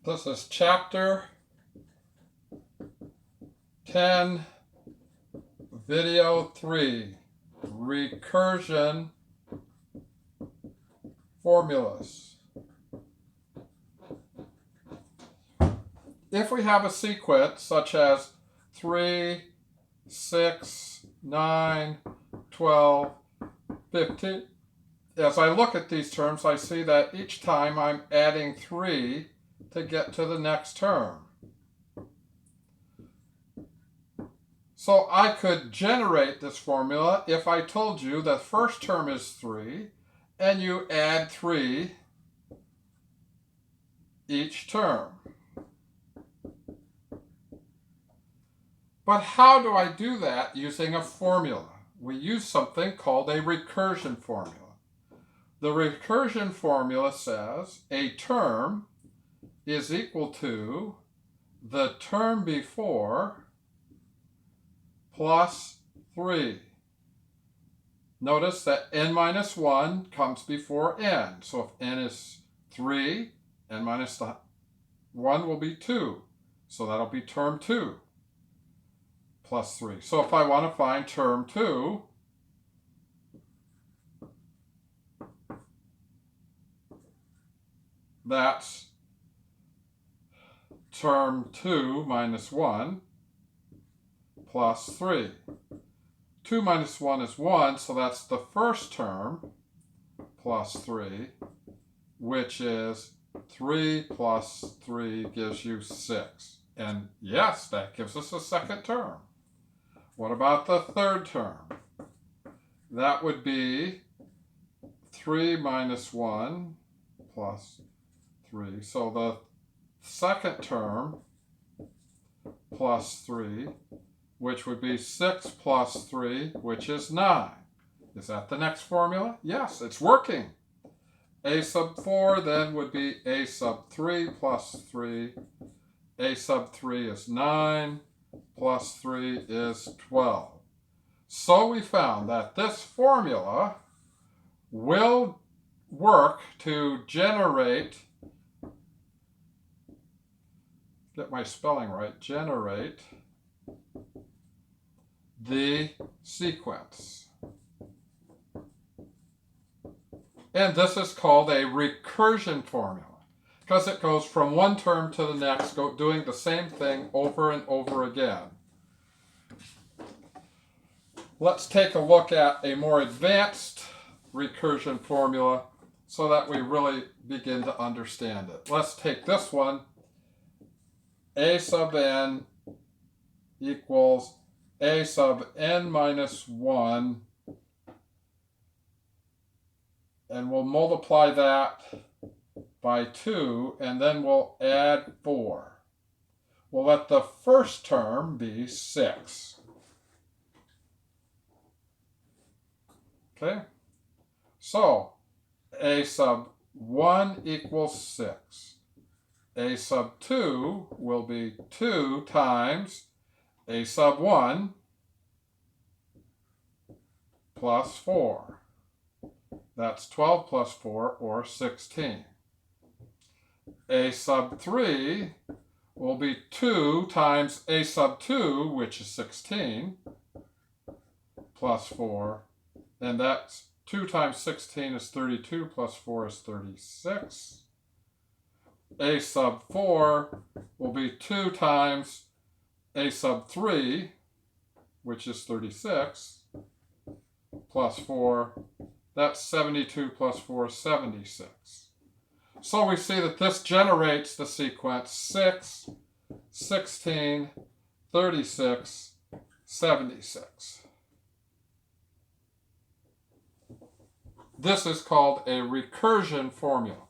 This is Chapter 10, Video 3, Recursion Formulas. If we have a sequence such as 3, 6, 9, 12, 15, as I look at these terms, I see that each time I'm adding 3 to get to the next term. So I could generate this formula if I told you the first term is 3 and you add 3 each term. But how do I do that using a formula? We use something called a recursion formula. The recursion formula says a term is equal to the term before plus 3. Notice that n minus 1 comes before n. So if n is 3, n minus 1 will be 2. So that'll be term 2 plus 3. So if I want to find term 2, that's term 2 minus 1 plus 3. 2 minus 1 is 1, so that's the first term plus 3, which is 3 plus 3 gives you 6. And yes, that gives us a second term. What about the third term? That would be 3 minus 1 plus 3. So the second term plus 3, which would be 6 plus 3, which is 9. Is that the next formula? Yes, it's working. A sub 4 then would be a sub 3 plus 3. A sub 3 is 9 plus 3 is 12. So we found that this formula will work to generate, get my spelling right, generate the sequence. And this is called a recursion formula because it goes from one term to the next, doing the same thing over and over again. Let's take a look at a more advanced recursion formula so that we really begin to understand it. Let's take this one. A sub n equals a sub n minus 1, and we'll multiply that by 2, and then we'll add 4. We'll let the first term be 6. Okay? So, a sub 1 equals 6. A sub 2 will be 2 times a sub 1 plus 4. That's 12 plus 4, or 16. A sub 3 will be 2 times a sub 2, which is 16, plus 4. And that's 2 times 16 is 32, plus 4 is 36. A sub 4 will be 2 times a sub 3, which is 36, plus 4. That's 72 plus 4 is 76. So we see that this generates the sequence 6, 16, 36, 76. This is called a recursion formula.